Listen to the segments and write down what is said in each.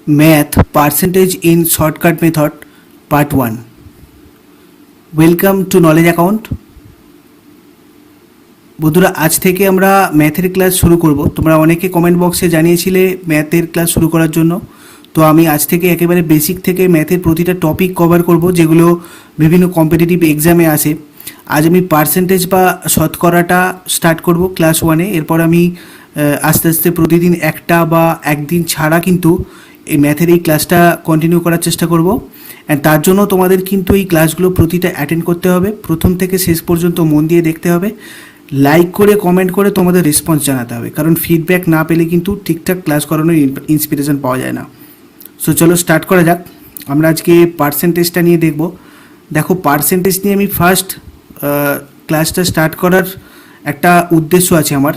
Math Percentage in Shortcut Method Part 1. Welcome to Knowledge Account. বন্ধুরা, আজ থেকে আমরা ম্যাথের ক্লাস শুরু করব। তোমরা অনেকে কমেন্ট বক্সে জানিয়েছিলে ম্যাথের ক্লাস শুরু করার জন্য। তো আমি আজ থেকে একেবারে বেসিক থেকে ম্যাথের প্রতিটা টপিক কভার করব, যেগুলো বিভিন্ন কম্পিটিটিভ এক্সামে আসে। আজ আমি পার্সেন্টেজ বা শতকরাটা স্টার্ট করব ক্লাস 1-এ। এরপর আমি আস্তে আস্তে প্রতিদিন একটা বা একদিন ছাড়া কিন্তু এই ম্যাথের এই ক্লাসটা কন্টিনিউ করার চেষ্টা করব। অ্যান্ড তার জন্য তোমাদের কিন্তু এই ক্লাসগুলো প্রতিটা অ্যাটেন্ড করতে হবে, প্রথম থেকে শেষ পর্যন্ত মন দিয়ে দেখতে হবে, লাইক করে কমেন্ট করে তোমাদের রেসপন্স জানাতে হবে, কারণ ফিডব্যাক না পেলে কিন্তু ঠিকঠাক ক্লাস করানোর ইন্সপিরেশন পাওয়া যায় না। সো চলো স্টার্ট করা যাক। আমরা আজকে পার্সেন্টেজটা নিয়ে দেখব। দেখো, পার্সেন্টেজ নিয়ে আমি ফার্স্ট ক্লাসটা স্টার্ট করার একটা উদ্দেশ্য আছে আমার,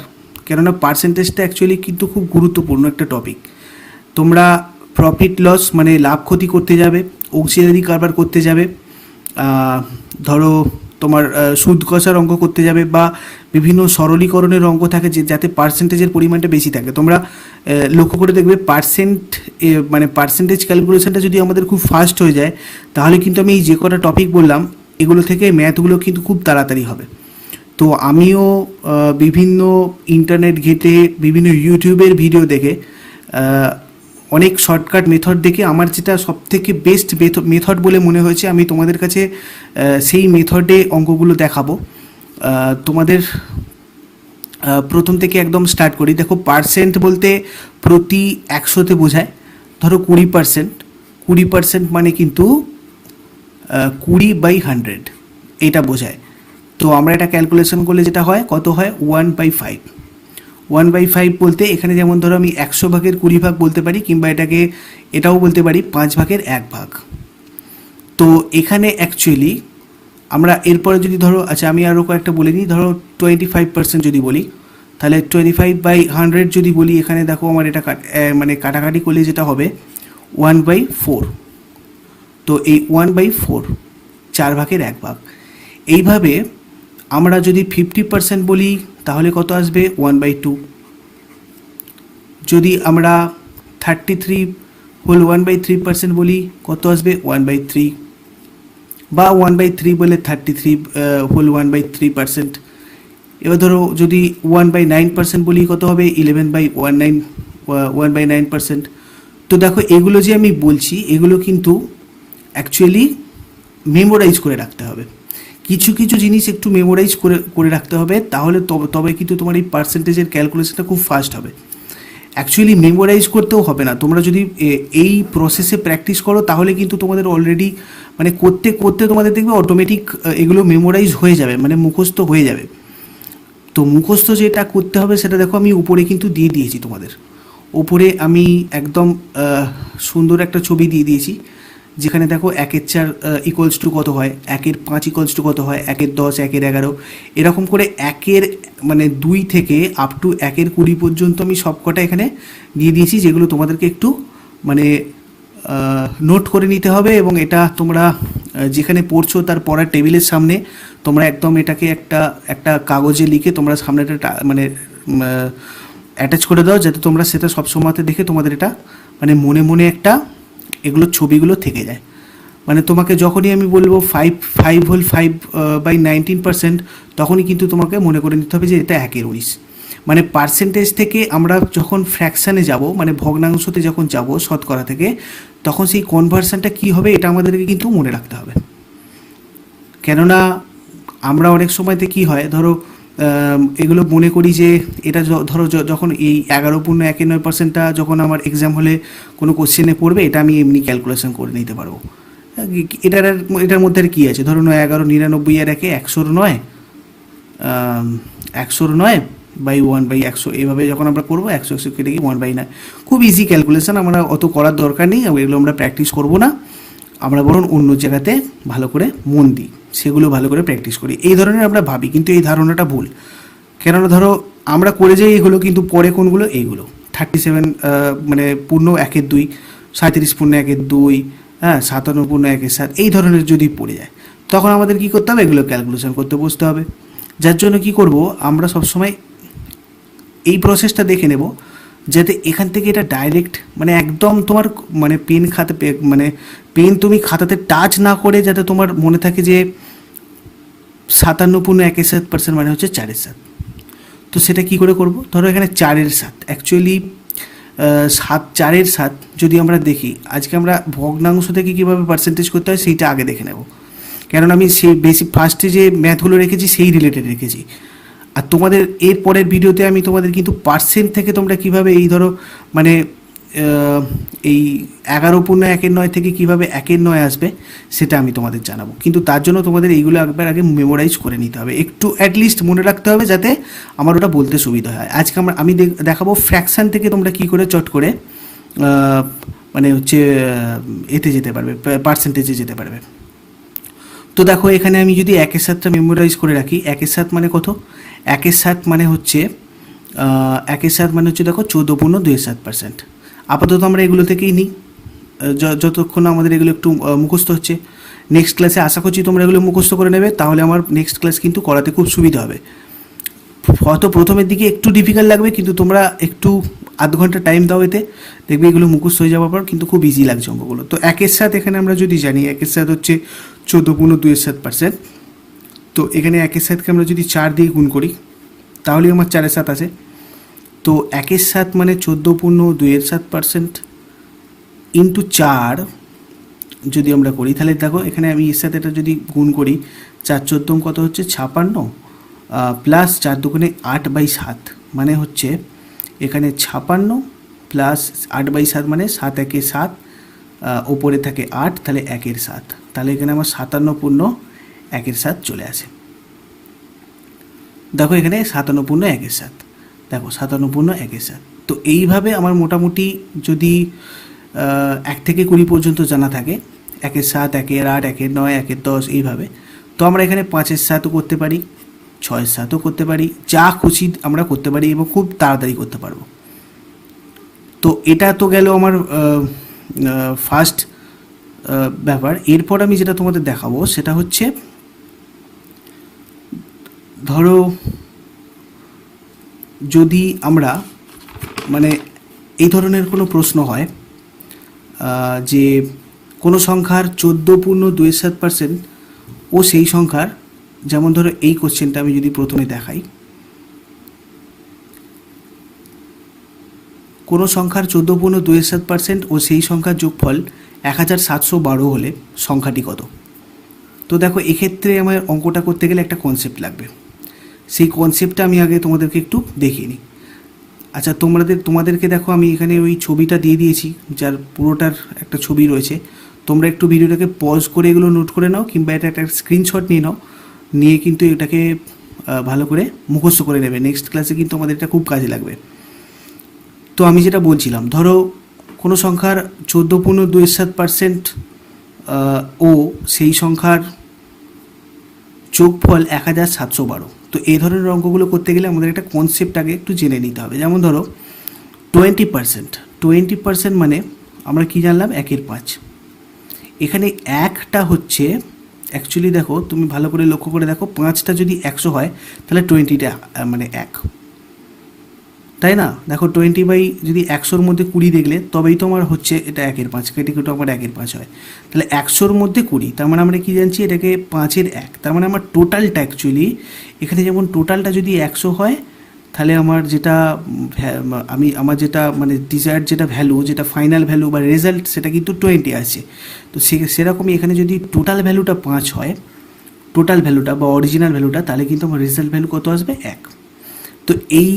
কেননা পার্সেন্টেজটা অ্যাকচুয়ালি কিন্তু খুব গুরুত্বপূর্ণ একটা টপিক। তোমরা প্রফিট লস মানে লাভ ক্ষতি করতে যাবে, অংশীদারি কারবার করতে যাবে, ধরো তোমার সুদ কষার অঙ্ক করতে যাবে, বা বিভিন্ন সরলীকরণের অঙ্ক থাকে যাতে পার্সেন্টেজের পরিমাণটা বেশি থাকে। তোমরা লক্ষ্য করে দেখবে মানে পার্সেন্টেজ ক্যালকুলেশনটা যদি আমাদের খুব ফাস্ট হয়ে যায়, তাহলে কিন্তু আমি এই যে কটা টপিক বললাম এগুলো থেকে ম্যাথগুলো কিন্তু খুব তাড়াতাড়ি হবে। তো আমিও বিভিন্ন ইন্টারনেট ঘেঁটে, বিভিন্ন ইউটিউবের ভিডিও দেখে, অনেক শর্টকাট মেথড দেখে আমার যেটা সবথেকে বেস্ট মেথড বলে মনে হয়েছে, আমি তোমাদের কাছে সেই মেথডে অঙ্কগুলো দেখাবো। তোমাদের প্রথম থেকে একদম স্টার্ট করি। দেখো, পার্সেন্ট বলতে প্রতি 100-তে বোঝায়। ধরো 20%, 20% মানে কিন্তু 20/100 এটা বোঝায়। তো আমরা এটা ক্যালকুলেশন করলে যেটা হয়, কত হয়, 1/5। 1/5 বলতে এখানে যেমন ধরো আমি 100 ভাগের 20 ভাগ বলতে পারি, কিংবা এটাও বলতে পারি 5 ভাগের 1 ভাগ। তো এখানে অ্যাকচুয়ালি আমরা এরপরে যদি ধরো, আচ্ছা আমি আরও কয়েকটা বলে নিই। ধরো 25% যদি বলি, তাহলে 25/100 যদি বলি, এখানে দেখো আমার এটা মানে কাটাকাটি করলে যেটা হবে 1/4। তো এই 1/4 4 ভাগের 1 ভাগ। এইভাবে আমরা যদি 50% বলি তাহলে কত আসবে, 1/2। যদি আমরা 33 হোল 1/3% বলি, কত আসবে, 1/3। বা 1/3 বলে 33 হোল 1/3%। এবার ধরো যদি 1/9% বলি, কত হবে, 1/9%। তো দেখো, এগুলো যে আমি বলছি এগুলো কিন্তু অ্যাকচুয়ালি মেমোরাইজ করে রাখতে হবে। কিছু কিছু জিনিস একটু মেমোরাইজ করে রাখতে হবে, তাহলে তবে কিন্তু তোমার এই পার্সেন্টেজের ক্যালকুলেশনটা খুব ফাস্ট হবে। অ্যাকচুয়ালি মেমোরাইজ করতেও হবে না, তোমরা যদি এই প্রসেসে প্র্যাকটিস করো তাহলে কিন্তু তোমাদের অলরেডি মানে করতে করতে তোমাদের দেখবে অটোমেটিক এগুলো মেমোরাইজ হয়ে যাবে, মানে মুখস্থ হয়ে যাবে। তো মুখস্থ যেটা করতে হবে সেটা দেখো আমি উপরে কিন্তু দিয়ে দিয়েছি তোমাদের। উপরে আমি একদম সুন্দর একটা ছবি দিয়ে দিয়েছি, যেখানে দেখো 1/4 ইকুয়ালস টু কত হয়, 1/5 ইকুয়ালস টু কত হয়, 1/10, 1/11, এরকম করে মানে 2 থেকে আপ টু 1/20 পর্যন্ত আমি সবকটা এখানে দিয়ে দিয়েছি, যেগুলো তোমাদেরকে একটু মানে নোট করে নিতে হবে। এবং এটা তোমরা যেখানে পড়ছো তার পড়ার টেবিলের সামনে তোমরা একদম এটাকে একটা কাগজে লিখে তোমরা সামনেটা মানে অ্যাটাচ করে দাও, যাতে তোমরা সেটা সবসময়তে দেখে তোমাদের এটা মানে মনে মনে একটা এগুলোর ছবিগুলো থেকে যায়। মানে তোমাকে যখনই আমি বলবো 5 হোল 5/19%, তখনই কিন্তু তোমাকে মনে করে নিতে হবে যে এটা 1/19। মানে পার্সেন্টেজ থেকে আমরা যখন ফ্র্যাকশানে যাব, মানে ভগ্নাংশতে যখন যাব শতকরা থেকে, তখন সেই কনভার্সনটা কী হবে এটা আমাদেরকে কিন্তু মনে রাখতে হবে। কেননা আমরা অনেক সময়তে কী হয়, ধরো এগুলো মনে করি যে এটা ধরো যখন এই 11.19%টা যখন আমার এক্সাম হলে কোনো কোশ্চেনে পড়বে, এটা আমি এমনি ক্যালকুলেশন করে নিতে পারবো। এটার মধ্যে আর কী আছে, ধরো 11, 99 আর 100 100/1/100, এইভাবে যখন আমরা করবো 100 কেটে গিয়ে 1/9। খুব ইজি ক্যালকুলেশন, আমরা অত করার দরকার নেই, এগুলো আমরা প্র্যাকটিস করবো না। আমরা বরং অন্য জায়গাতে ভালো করে মন দিই, সেগুলো ভালো করে প্র্যাকটিস করি, এই ধরনের আমরা ভাবি। কিন্তু এই ধারণাটা ভুল। কেননা ধরো আমরা করে যাই এগুলো, কিন্তু পরে কোনগুলো, এইগুলো 37 মানে পূর্ণ 1/2, 37 পূর্ণ 1/2, 57 পূর্ণ 1/7, এই ধরনের যদি পড়ে যায়, তখন আমাদের কী করতে হবে, এগুলো ক্যালকুলেশন করতে বসতে হবে। যার জন্য কি করব, আমরা সবসময় এই প্রসেসটা দেখে নেব যাতে এখান থেকে এটা ডাইরেক্ট মানে একদম তোমার মানে পেন তুমি খাতাতে টাচ না করে যাতে তোমার মনে থাকে যে 57.17% মানে হচ্ছে 4/7। তো সেটা কি করে করব? ধরো এখানে 4/7 অ্যাকচুয়ালি 4/7 যদি আমরা দেখি, আজকে আমরা ভগ্নাংশ থেকে কীভাবে পার্সেন্টেজ করতে হয় সেইটা আগে দেখে নেব, কারণ আমি সেই বেসিক ফার্স্টে যে ম্যাথগুলো রেখেছি সেই রিলেটেড রেখেছি। আর তোমাদের এর পরের ভিডিওতে আমি তোমাদের কিন্তু পার্সেন্ট থেকে তোমরা কিভাবে এই ধরো মানে এই 11.1/9 থেকে কিভাবে 1/9 আসবে সেটা আমি তোমাদের জানাবো। কিন্তু তার জন্য তোমাদের এইগুলো একবার আগে মেমোরাইজ করে নিতে হবে, একটু অ্যাটলিস্ট মনে রাখতে হবে যাতে আমার ওটা বলতে সুবিধা হয়। আজকে আমি দেখাবো ফ্র্যাকশান থেকে তোমরা কী করে চট করে মানে হচ্ছে এতে যেতে পারবে, পার্সেন্টেজে যেতে পারবে। তো দেখো এখানে আমি যদি 1/7টা মেমোরাইজ করে রাখি, 1/7 মানে কত? 1/7 মানে হচ্ছে 1/7 মানে হচ্ছে দেখো 14.27%। আপাতত আমরা এগুলো থেকেই নিই যতক্ষণ আমাদের এগুলো একটু মুখস্থ হচ্ছে। নেক্সট ক্লাসে আশা করছি তোমরা এগুলো মুখস্থ করে নেবে, তাহলে আমার নেক্সট ক্লাস কিন্তু করাতে খুব সুবিধা হবে। হয়তো প্রথমের দিকে একটু ডিফিকাল্ট লাগবে, কিন্তু তোমরা একটু আধ ঘন্টা টাইম দাও, এতে দেখবে এগুলো মুখস্থ হয়ে যাওয়ার পর কিন্তু খুব ইজি লাগছে অঙ্কগুলো। তো 1/7 এখানে আমরা যদি জানি 1/7 হচ্ছে 14.27%। তো এখানে 1/7কে আমরা যদি 4 দিয়ে গুণ করি তাহলেই আমার 4/7 আছে। তো 1/7 মানে 14.27% ইন্টু 4 যদি আমরা করি, তাহলে দেখো এখানে আমি এর সাথে এটা যদি গুণ করি, 4×14 কত হচ্ছে 56, প্লাস 4 দুগুণে 8/7 মানে হচ্ছে এখানে 56 প্লাস 8/7 মানে 7×1=7, ওপরে থাকে 8, তাহলে 1/7, তাহলে এখানে আমার 57.1/7 চলে আসে। দেখো এখানে 57.1/7, দেখো 57.1/7। তো এইভাবে আমার মোটামুটি যদি 1 থেকে 20 পর্যন্ত জানা থাকে, 1/7, 1/8, 1/9, 1/10 এইভাবে, তো আমরা এখানে 5/7ও করতে পারি, 6/7ও করতে পারি, যা খুশি আমরা করতে পারি এবং খুব তাড়াতাড়ি করতে পারবো। তো এটা তো গেল আমার ফার্স্ট ব্যাপার। এরপর আমি যেটা তোমাদের দেখাবো সেটা হচ্ছে ধরো যদি আমরা মানে এই ধরনের কোনো প্রশ্ন হয় যে কোনো সংখ্যার 14.27% ও সেই সংখ্যার, যেমন ধরো এই কোশ্চেনটা আমি যদি প্রথমে দেখাই, কোনো সংখ্যার 14.27% ও সেই সংখ্যার যোগফল 1712 হলে সংখ্যাটি কত? তো দেখো এক্ষেত্রে আমার অঙ্কটা করতে গেলে একটা কনসেপ্ট লাগবে, সেই কনসেপ্টটা আমি আগে তোমাদেরকে একটু দেখিয়ে নিই। আচ্ছা তোমাদেরকে দেখো আমি এখানে ওই ছবিটা দিয়ে দিয়েছি, যার পুরোটার একটা ছবি রয়েছে। তোমরা একটু ভিডিওটাকে পজ করে এগুলো নোট করে নাও, কিংবা এটা একটা স্ক্রিনশট নিয়ে নাও, নিয়ে কিন্তু এটাকে ভালো করে মুখস্থ করে নেবে। নেক্সট ক্লাসে কিন্তু আমাদের এটা খুব কাজে লাগবে। তো আমি যেটা বলছিলাম, ধরো কোনো সংখ্যার 14.27% ও সেই সংখ্যার যোগফল 1712। তো এই ধরনের অঙ্কগুলো করতে গেলে আমাদের একটা কনসেপ্ট আগে একটু জেনে নিতে হবে। যেমন ধরো 20% মানে আমরা কি জানলাম, 1/5। এখানে 1টা হচ্ছে অ্যাকচুয়ালি দেখো তুমি ভালো করে লক্ষ্য করে দেখো, 5টা যদি 100 হয় তাহলে 20টা মানে 1, তাই না? দেখো 20 যদি 100-র মধ্যে 20 দেখলে তবেই তো আমার হচ্ছে এটা 1/5, কেটে কেটে আমার 1/5 হয়। তাহলে 100-র মধ্যে 20, তার মানে আমরা কি জানছি, এটাকে 5/1। তার মানে আমার টোটালটা অ্যাকচুয়ালি এখানে যেমন টোটালটা যদি 100 হয়, তাহলে আমার যেটা আমার যেটা মানে ডিজায়ার্ড যেটা ভ্যালু, যেটা ফাইনাল ভ্যালু বা রেজাল্ট, সেটা কিন্তু 20 আছে। তো সেরকমই এখানে যদি টোটাল ভ্যালুটা 5 হয়, টোটাল ভ্যালুটা বা অরিজিনাল ভ্যালুটা, তাহলে কিন্তু আমার রেজাল্ট ভ্যালু কত আসবে, 1। তো এই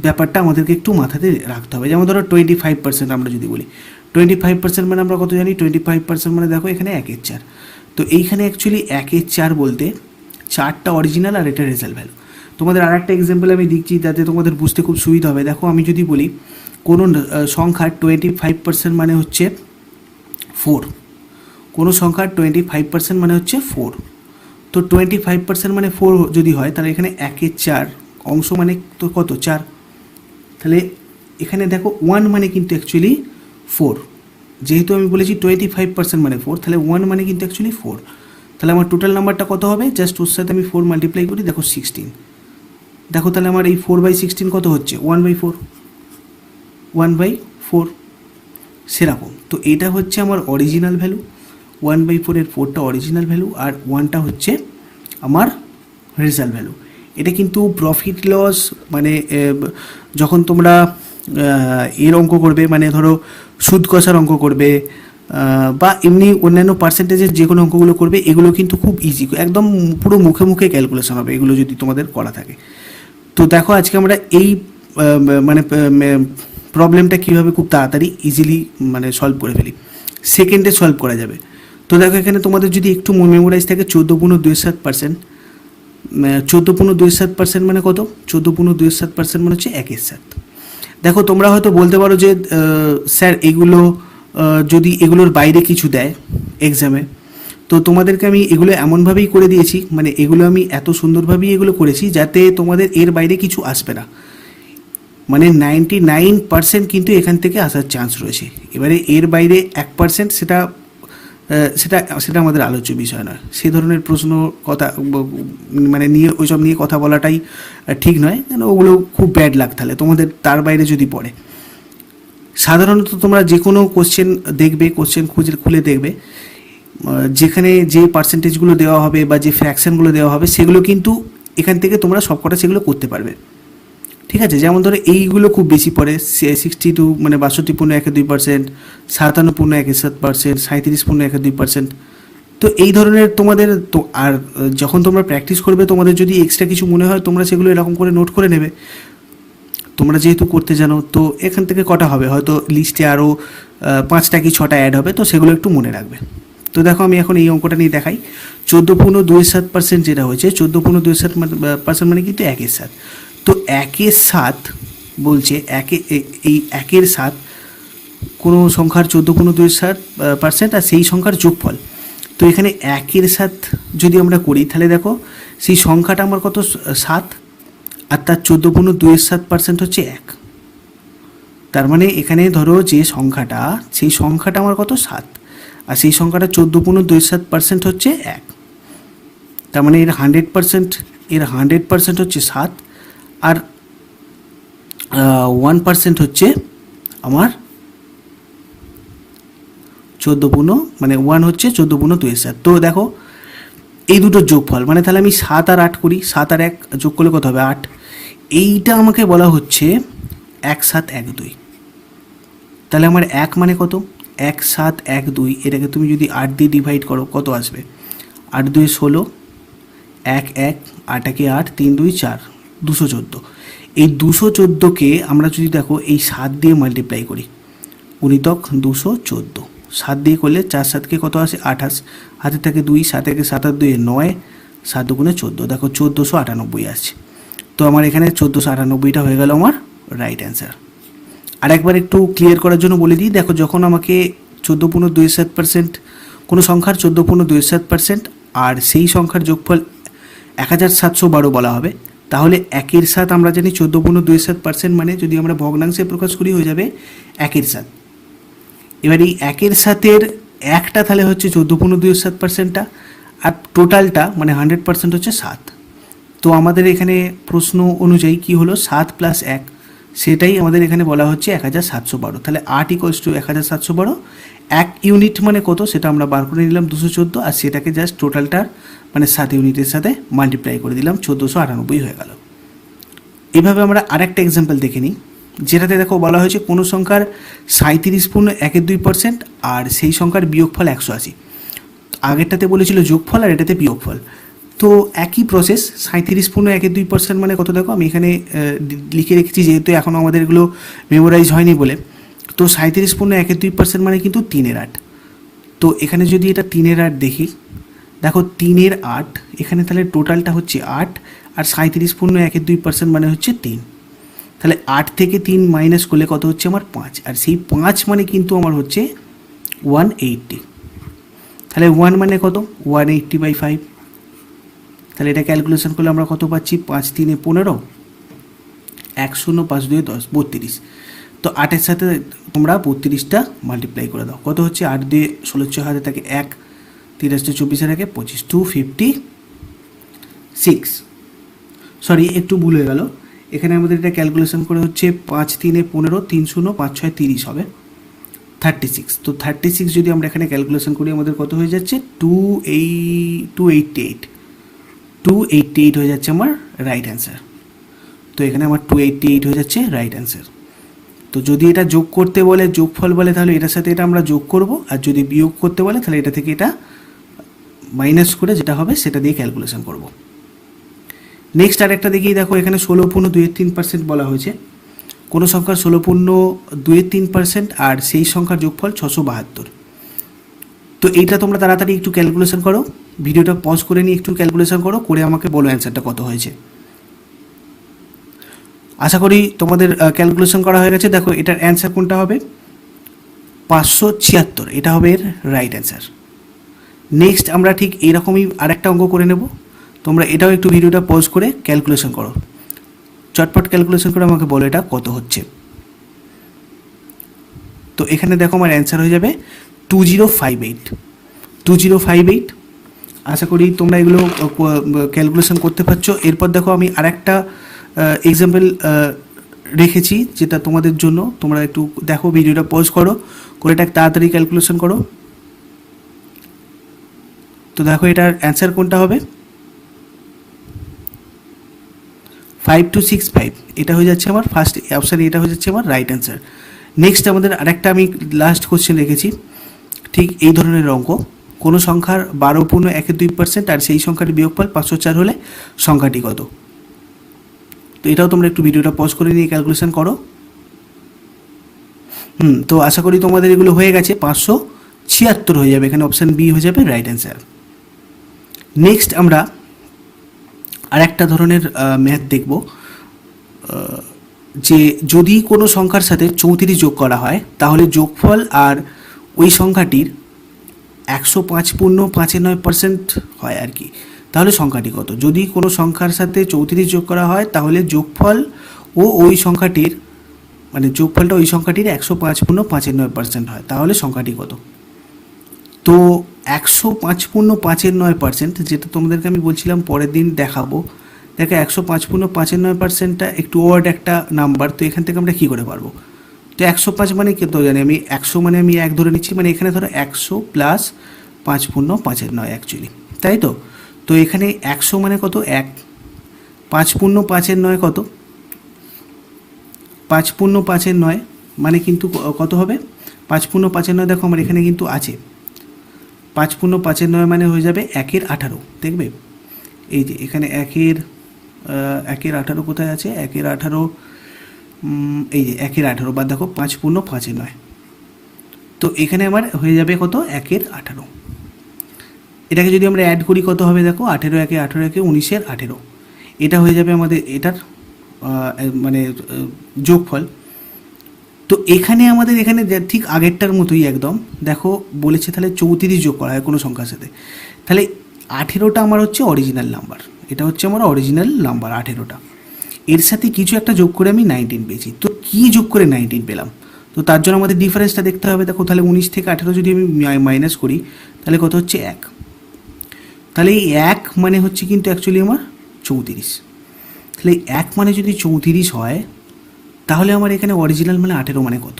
ব্যাপারটা আমাদেরকে একটু মাথাতে রাখতে হবে। যেমন ধরো 25% আমরা যদি বলি, 25% মানে আমরা কত জানি, 25% মানে দেখো এখানে 1/4। তো এইখানে অ্যাকচুয়ালি 1/4 বলতে 4টা অরিজিনাল আর এটা রেজাল্ট ভ্যালু। তোমাদের আর একটা এক্সাম্পল আমি দিচ্ছি যাতে তোমাদের বুঝতে খুব সুবিধা হবে। দেখো আমি যদি বলি কোনো সংখ্যার 25% মানে হচ্ছে 4, কোনো সংখ্যার 25% মানে হচ্ছে 4। তো 25% মানে 4 যদি হয়, তাহলে এখানে 1/4 অংশ মানে তো কত, 4। তাহলে এখানে দেখো 1 মানে কিন্তু অ্যাকচুয়ালি 4, যেহেতু আমি বলেছি 25% মানে 4, তাহলে 1 মানে কিন্তু অ্যাকচুয়ালি 4। তাহলে আমার টোটাল নাম্বারটা কত হবে, জাস্ট ওর সাথে আমি 4 মাল্টিপ্লাই করি, দেখো 16। দেখো তাহলে আমার এই 4/16 কত হচ্ছে 1/4, 1/4 সেরকম। তো এটা হচ্ছে আমার অরিজিনাল ভ্যালু, 1/4 এর 4টা অরিজিনাল ভ্যালু আর 1টা হচ্ছে আমার রেজাল্ট ভ্যালু। এটা কিন্তু প্রফিট লস মানে যখন তোমরা এর অঙ্ক করবে, মানে ধরো সুদ কষার অঙ্ক করবে বা এমনি অন্যান্য পার্সেন্টেজের যে কোনো অঙ্কগুলো করবে, এগুলো কিন্তু খুব ইজি, একদম পুরো মুখে মুখে ক্যালকুলেশন হবে এগুলো যদি তোমাদের করা থাকে। তো দেখো আজকে আমরা এই মানে প্রবলেমটা কীভাবে খুব তাড়াতাড়ি ইজিলি মানে সলভ করে ফেলি, সেকেন্ডে সলভ করা যাবে। তো দেখো এখানে তোমাদের যদি একটু মেমোরাইজ থাকে 14.27%, 14.27% মানে কত, 14.27% মানে হচ্ছে 1/7। দেখো তোমরা হয়তো বলতে পারো যে স্যার এগুলো যদি এগুলোর বাইরে কিছু দেয় এক্সামে, তো তোমাদেরকে আমি এগুলো এমনভাবেই করে দিয়েছি, মানে এগুলো আমি এত সুন্দরভাবেই এগুলো করেছি যাতে তোমাদের এর বাইরে কিছু আসবে না, মানে 99% কিন্তু এখান থেকে আসার চান্স রয়েছে। এবারে এর বাইরে 1% সেটা সেটা সেটা আমাদের আলোচ্য বিষয় নয়, সেই ধরনের প্রশ্ন কথা মানে নিয়ে ওইসব নিয়ে কথা বলাটাই ঠিক নয়, কেন ওগুলো খুব ব্যাড লাগ তাহলে তোমাদের তার বাইরে যদি পড়ে। সাধারণত তোমরা যে কোনো কোশ্চেন দেখবে, কোশ্চেন খুলে দেখবে, যেখানে যে পার্সেন্টেজগুলো দেওয়া হবে বা যে ফ্র্যাকশানগুলো দেওয়া হবে সেগুলো কিন্তু এখান থেকে তোমরা সবকটা সেগুলো করতে পারবে, ঠিক আছে। যেমন ধরো এইগুলো খুব বেশি পড়ে 62 মানে 62.12%, 57.17%, 37.12%। তো এই ধরনের তোমাদের তো আর যখন তোমরা প্র্যাকটিস করবে তোমাদের যদি এক্সট্রা কিছু মনে হয় তোমরা সেগুলো এরকম করে নোট করে নেবে। তোমরা যেহেতু করতে জানো তো এখান থেকে কটা হবে, হয়তো লিস্টে আরও 5টা কি 6টা অ্যাড হবে, তো সেগুলো একটু মনে রাখবে। তো দেখো আমি এখন এই অঙ্কটা নিয়ে দেখাই। 14.27% যেটা হয়েছে, 14.27% মানে কিন্তু 1/7। তো 1/7 বলছে এই 1/7 কোনো সংখ্যার 14.27% আর সেই সংখ্যার যোগফল। তো এখানে 1/7 যদি আমরা করি তাহলে দেখো সেই সংখ্যাটা আমার কত 7, আর তার 14.27% হচ্ছে 1। তার মানে এখানে ধরো যে সংখ্যাটা, সেই সংখ্যাটা আমার কত 7, আর সেই সংখ্যাটা 14.27% হচ্ছে 1। তার মানে এর 100% হচ্ছে 7, আর 1% হচ্ছে আমার 14 মানে 1 হচ্ছে 14.27। তো দেখো এই দুটোর যোগফল, মানে তাহলে আমি 7 আর 8 করি, 7 আর 1 যোগ করলে কত হবে 8। এইটা আমাকে বলা হচ্ছে 1712। তাহলে আমার 1 মানে কত 1712, এটাকে তুমি যদি 8 দিয়ে ডিভাইড করো কত আসবে, 8 2 16, 1 1, 8 1 8, 3 2 4, 214। এই 214কে আমরা যদি দেখো এই 7 দিয়ে মাল্টিপ্লাই করি, গুণিতক 214, 7 দিয়ে করলে 4 7 কত আসে 28, হাতে থাকে 2, 7 1 7 আর 2 9, 7 2 14, দেখো 1498 আসছে। তো আমার এখানে 1498টা হয়ে গেল আমার রাইট অ্যান্সার। আর একবার একটু ক্লিয়ার করার জন্য বলে দিই, দেখো যখন আমাকে 14.27% কোনো সংখ্যার 14.27% আর সেই সংখ্যার যোগফল 1712 বলা হবে, তাহলে 1/7 আমরা জানি 14.27% মানে যদি আমরা ভগ্নাংশে প্রকাশ করি হয়ে যাবে 1/7। এবার এই 1/7 একটা তাহলে হচ্ছে 14.27%টা, আর টোটালটা মানে 100% হচ্ছে 7। তো আমাদের এখানে প্রশ্ন অনুযায়ী কি হলো 7 + 1, সেটাই আমাদের এখানে বলা হচ্ছে 1712। তাহলে 8 = 1712, 1 ইউনিট মানে কত সেটা আমরা বার করে নিলাম 214, আর সেটাকে জাস্ট টোটালটার মানে 7 ইউনিটের সাথে মাল্টিপ্লাই করে দিলাম, 1498 হয়ে গেল। এভাবে আমরা আরেকটা এক্সাম্পল দেখে নিই, যেটাতে দেখো বলা হয়েছে কোনো সংখ্যার 37.12% আর সেই সংখ্যার বিয়োগফল 180। আগেরটাতে বলেছিল যোগফল আর এটাতে বিয়োগফল। তো একই প্রসেস, 37.12% মানে কত দেখো আমি এখানে লিখে রেখেছি, যেহেতু এখনও আমাদের এগুলো মেমোরাইজ হয়নি বলে। তো 37.12% মানে কিন্তু 3/8। তো এখানে যদি এটা 3/8 দেখি, দেখো 3/8 এখানে তাহলে টোটালটা হচ্ছে 8, আর 37.12% মানে হচ্ছে 3। তাহলে 8 থেকে 3 মাইনাস করলে কত হচ্ছে আমার 5, আর সেই 5 মানে কিন্তু আমার হচ্ছে 180। তাহলে 1 মানে কত 180/5। তাহলে এটা ক্যালকুলেশন করলে আমরা কত পাচ্ছি 5 3 15, 1 0 5 2 10, 32। তো 8-এর সাথে তোমরা 32টা মাল্টিপ্লাই করে দাও, কত হচ্ছে 8 2 16 হাতে থাকে 1, 3 24 থাকে 25, 256। সরি একটু ভুল হয়ে গেল, এখানে আমাদের এটা ক্যালকুলেশন করে হচ্ছে 5 3 15, 3 0 5 6 30 হবে 36। তো 36 যদি আমরা এখানে ক্যালকুলেশন করি আমাদের কত হয়ে যাচ্ছে 288 হয়ে যাচ্ছে আমার রাইট অ্যান্সার। তো এখানে আমার 288 হয়ে যাচ্ছে রাইট অ্যান্সার। তো যদি এটা যোগ করতে বলে, যোগফল বলে, তাহলে এটার সাথে এটা আমরা যোগ করব, আর যদি বিয়োগ করতে বলে তাহলে এটা থেকে এটা মাইনাস করে যেটা হবে সেটা দিয়ে ক্যালকুলেশন করব। নেক্সট আরেকটা দেখি, দেখো এখানে 16.23% বলা হয়েছে। কোনো সংখ্যার 16.23% আর সেই সংখ্যার যোগফল 672। তো এইটা তোমরা তাড়াতাড়ি একটু ক্যালকুলেশন করো, ভিডিওটা পজ করে নিয়ে একটু ক্যালকুলেশন করো, করে আমাকে বলো অ্যান্সারটা কত হয়েছে। আশা করি তোমাদের ক্যালকুলেশন করা হয়ে গেছে। দেখো এটার অ্যান্সার কোনটা হবে, 576, এটা হবে এর রাইট অ্যান্সার। নেক্সট আমরা ঠিক এরকমই আরেকটা অঙ্ক করে নেব, তোমরা এটাও একটু ভিডিওটা পজ করে ক্যালকুলেশন করো, চটপট ক্যালকুলেশন করে আমাকে বলো এটা কত হচ্ছে। তো এখানে দেখো আমার অ্যান্সার হয়ে যাবে 2058। আশা করি তোমরা এগুলো ক্যালকুলেশন করতে পারছো। এরপর দেখো আমি আরেকটা এক্সাম্পল রেখেছি যেটা তোমাদের জন্য, তোমরা একটু দেখো, ভিডিওটা পজ করো, করে এটা তাড়াতাড়ি ক্যালকুলেশন করো। তো দেখো এটার অ্যান্সার কোনটা হবে, 5265, এটা হয়ে যাচ্ছে আমার ফার্স্ট অপশান, এটা হয়ে যাচ্ছে আমার রাইট অ্যান্সার। নেক্সট আমাদের আরেকটা আমি লাস্ট কোশ্চেন রেখেছি ঠিক এই ধরনের অঙ্ক, কোনো সংখ্যার 12.12% আর সেই সংখ্যাটি বিয়োগফল 504 হলে সংখ্যাটি কত। তো এটাও তোমরা একটু ভিডিওটা পজ করে নিয়ে ক্যালকুলেশন করো। তো আশা করি তোমাদের এগুলো হয়ে গেছে, 576 হয়ে যাবে, এখানে অপশান বি হয়ে যাবে রাইট অ্যান্সার। নেক্সট আমরা আরেকটা ধরনের ম্যাথ দেখব, যে যদি কোনো সংখ্যার সাথে 34 যোগ করা হয় তাহলে যোগফল আর ওই সংখ্যাটির 105.59% হয় আর কি, তাহলে সংখ্যাটি কত। যদি কোনো সংখ্যার সাথে 34 যোগ করা হয় তাহলে যোগফল ও ওই সংখ্যাটির মানে যোগফলটা ওই সংখ্যাটির 105.95% হয়, তাহলে সংখ্যাটি কত। তো 105.59%, যেটা তোমাদেরকে আমি বলছিলাম পরের দিন দেখাবো, দেখো 105.95%টা একটু ওয়ার্ড একটা নাম্বার, তো এখান থেকে আমরা কী করে পারবো। তো 105 মানে কী তো জানি আমি, 100 মানে আমি 1 ধরে নিচ্ছি, মানে এখানে ধরো 100 প্লাস 5.59 অ্যাকচুয়ালি, তাই তো। তো এখানে 100 মানে কত, 1, 5.59 কত, 5.59 মানে কিন্তু কত হবে, 5.59 দেখো আমার এখানে কিন্তু আছে, 5.59 মানে হয়ে যাবে 1/18, দেখবে এই যে এখানে 1/18 কোথায় আছে, 1/18, এই যে 1/18 বা দেখো 5.59, তো এখানে আমার হয়ে যাবে কত, 1/18। এটাকে যদি আমরা অ্যাড করি কত হবে, দেখো 18 একে 18 একে 19/18, এটা হয়ে যাবে আমাদের এটার মানে যোগফল। তো এখানে আমাদের এখানে ঠিক আগেরটার মতোই একদম, দেখো বলেছে তাহলে 34 যোগ করা হয় কোনো সংখ্যার সাথে, তাহলে 18টা আমার হচ্ছে অরিজিনাল নাম্বার, এটা হচ্ছে আমার অরিজিনাল নাম্বার 18টা। এর সাথে কিছু একটা যোগ করে আমি 19 পেয়েছি। তো কী যোগ করে 19 পেলাম, তো তার জন্য আমাদের ডিফারেন্সটা দেখতে হবে। দেখো তাহলে 19 থেকে 18 যদি আমি মাইনাস করি তাহলে কত হচ্ছে, 1। তাহলে এই 1 মানে হচ্ছে কিন্তু অ্যাকচুয়ালি আমার 34। তাহলে 1 মানে যদি 34 হয় তাহলে আমার এখানে অরিজিনাল মানে 18 মানে কত।